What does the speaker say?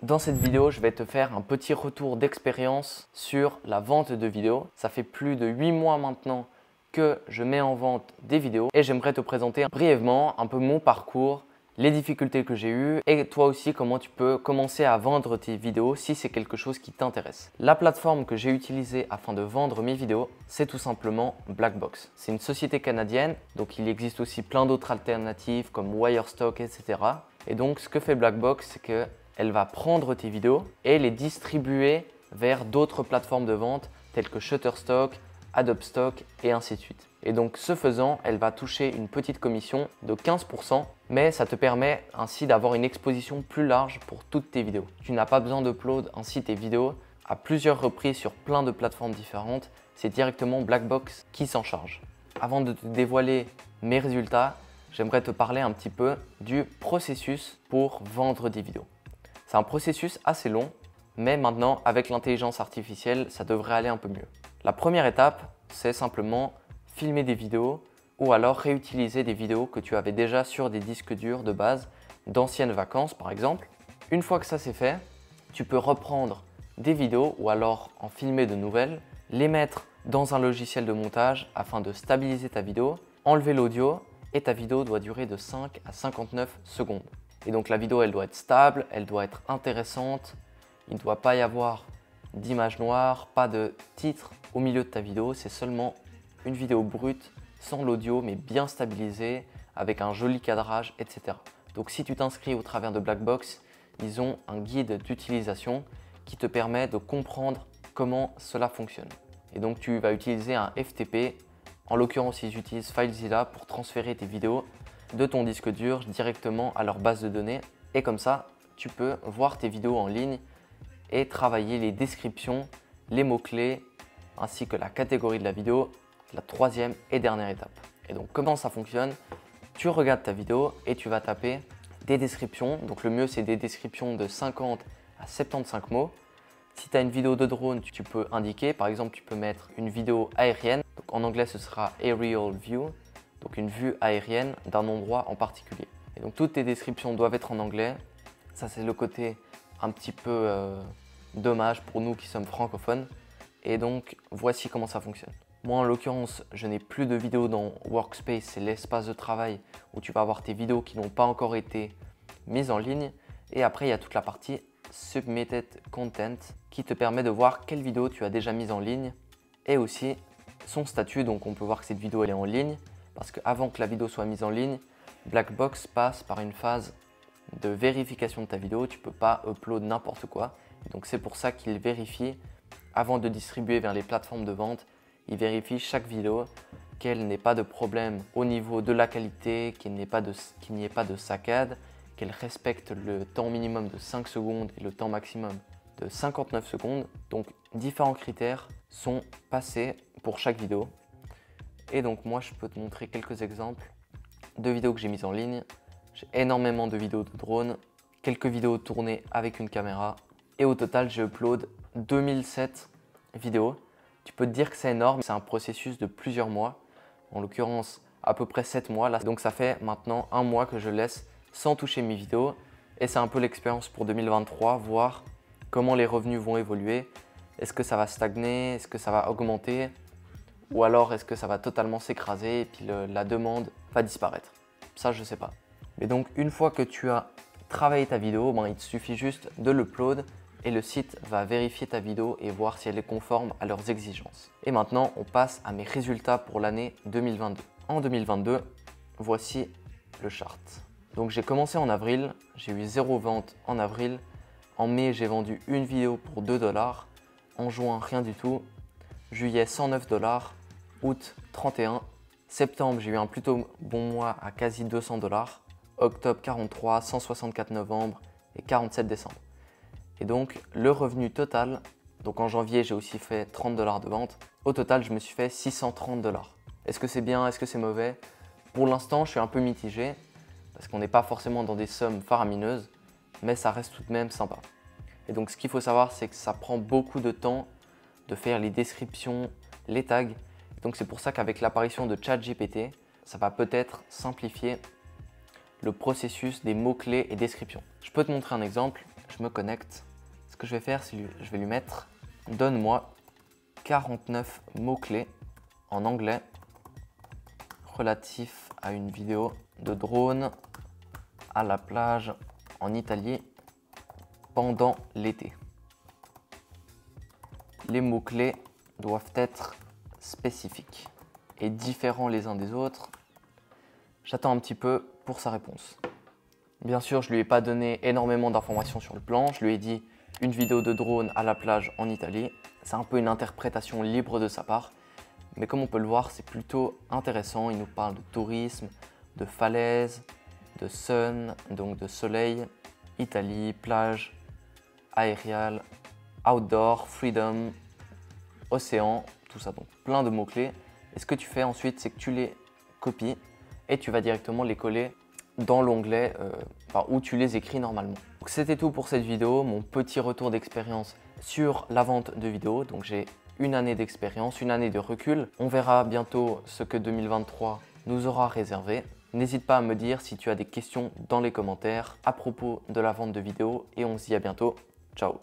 Dans cette vidéo, je vais te faire un petit retour d'expérience sur la vente de vidéos. Ça fait plus de 8 mois maintenant que je mets en vente des vidéos et j'aimerais te présenter brièvement un peu mon parcours, les difficultés que j'ai eues et toi aussi comment tu peux commencer à vendre tes vidéos si c'est quelque chose qui t'intéresse. La plateforme que j'ai utilisée afin de vendre mes vidéos, c'est tout simplement Blackbox. C'est une société canadienne, donc il existe aussi plein d'autres alternatives comme Wirestock, etc. Et donc ce que fait Blackbox, c'est qu'elle va prendre tes vidéos et les distribuer vers d'autres plateformes de vente telles que Shutterstock, Adobe Stock et ainsi de suite. Et donc ce faisant, elle va toucher une petite commission de 15%, mais ça te permet ainsi d'avoir une exposition plus large pour toutes tes vidéos. Tu n'as pas besoin d'upload ainsi tes vidéos à plusieurs reprises sur plein de plateformes différentes, c'est directement Blackbox qui s'en charge. Avant de te dévoiler mes résultats, j'aimerais te parler un petit peu du processus pour vendre des vidéos. C'est un processus assez long, mais maintenant avec l'intelligence artificielle, ça devrait aller un peu mieux. La première étape, c'est simplement filmer des vidéos ou alors réutiliser des vidéos que tu avais déjà sur des disques durs de base, d'anciennes vacances par exemple. Une fois que ça c'est fait, tu peux reprendre des vidéos ou alors en filmer de nouvelles, les mettre dans un logiciel de montage afin de stabiliser ta vidéo, enlever l'audio et ta vidéo doit durer de 5 à 59 secondes. Et donc la vidéo elle doit être stable, elle doit être intéressante, il ne doit pas y avoir d'image noire, pas de titre au milieu de ta vidéo, c'est seulement une vidéo brute, sans l'audio mais bien stabilisée, avec un joli cadrage, etc. Donc si tu t'inscris au travers de Blackbox, ils ont un guide d'utilisation qui te permet de comprendre comment cela fonctionne. Et donc tu vas utiliser un FTP, en l'occurrence ils utilisent FileZilla pour transférer tes vidéos de ton disque dur directement à leur base de données. Et comme ça, tu peux voir tes vidéos en ligne et travailler les descriptions, les mots-clés ainsi que la catégorie de la vidéo, la troisième et dernière étape. Et donc comment ça fonctionne? Tu regardes ta vidéo et tu vas taper des descriptions. Donc le mieux c'est des descriptions de 50 à 75 mots. Si tu as une vidéo de drone, tu peux indiquer, par exemple tu peux mettre une vidéo aérienne. Donc en anglais ce sera aerial view, donc une vue aérienne d'un endroit en particulier. Et donc toutes tes descriptions doivent être en anglais. Ça c'est le côté un petit peu dommage pour nous qui sommes francophones. Et donc voici comment ça fonctionne. Moi en l'occurrence, je n'ai plus de vidéos dans Workspace, c'est l'espace de travail où tu vas avoir tes vidéos qui n'ont pas encore été mises en ligne. Et après il y a toute la partie Submitted Content qui te permet de voir quelle vidéo tu as déjà mise en ligne et aussi son statut. Donc on peut voir que cette vidéo elle est en ligne parce qu'avant que la vidéo soit mise en ligne, Blackbox passe par une phase de vérification de ta vidéo. Tu ne peux pas upload n'importe quoi. Donc c'est pour ça qu'il vérifie avant de distribuer vers les plateformes de vente. Il vérifie chaque vidéo, qu'elle n'ait pas de problème au niveau de la qualité, qu'il n'y ait pas de saccade, qu'elle respecte le temps minimum de 5 secondes et le temps maximum de 59 secondes. Donc différents critères sont passés pour chaque vidéo. Et donc moi je peux te montrer quelques exemples de vidéos que j'ai mises en ligne. J'ai énormément de vidéos de drone, quelques vidéos tournées avec une caméra et au total j'ai upload 2007 vidéos. Tu peux te dire que c'est énorme, c'est un processus de plusieurs mois, en l'occurrence à peu près 7 mois. Là. Donc ça fait maintenant un mois que je laisse sans toucher mes vidéos et c'est un peu l'expérience pour 2023, voir comment les revenus vont évoluer. Est-ce que ça va stagner? Est-ce que ça va augmenter? Ou alors est-ce que ça va totalement s'écraser et puis la demande va disparaître? Ça je ne sais pas. Mais donc une fois que tu as travaillé ta vidéo, il te suffit juste de l'upload et le site va vérifier ta vidéo et voir si elle est conforme à leurs exigences. Et maintenant, on passe à mes résultats pour l'année 2022. En 2022, voici le chart. Donc j'ai commencé en avril, j'ai eu 0 vente en avril. En mai, j'ai vendu une vidéo pour 2 $. En juin, rien du tout. Juillet, 109 $. Août, 31. Septembre, j'ai eu un plutôt bon mois à quasi 200 $. Octobre, 43, 164 novembre et 47 décembre. Et donc le revenu total, donc en janvier j'ai aussi fait 30 $ de vente. Au total je me suis fait 630 $. Est-ce que c'est bien? Est-ce que c'est mauvais? Pour l'instant je suis un peu mitigé parce qu'on n'est pas forcément dans des sommes faramineuses, mais ça reste tout de même sympa. Et donc ce qu'il faut savoir c'est que ça prend beaucoup de temps de faire les descriptions, les tags. Et donc c'est pour ça qu'avec l'apparition de ChatGPT, ça va peut-être simplifier le processus des mots-clés et descriptions. Je peux te montrer un exemple. je me connecte. Ce que je vais faire, c'est je vais lui mettre « Donne-moi 49 mots-clés en anglais relatifs à une vidéo de drone à la plage en Italie pendant l'été. » Les mots-clés doivent être spécifiques et différents les uns des autres. J'attends un petit peu pour sa réponse. Bien sûr, je ne lui ai pas donné énormément d'informations sur le plan. Je lui ai dit une vidéo de drone à la plage en Italie. C'est un peu une interprétation libre de sa part. Mais comme on peut le voir, c'est plutôt intéressant. Il nous parle de tourisme, de falaises, de sun, donc de soleil, Italie, plage, aérial, outdoor, freedom, océan, tout ça. Donc plein de mots-clés. Et ce que tu fais ensuite, c'est que tu les copies et tu vas directement les coller dans l'onglet où tu les écris normalement. C'était tout pour cette vidéo, mon petit retour d'expérience sur la vente de vidéos. Donc j'ai une année d'expérience, une année de recul. On verra bientôt ce que 2023 nous aura réservé. N'hésite pas à me dire si tu as des questions dans les commentaires à propos de la vente de vidéos et on se dit à bientôt. Ciao!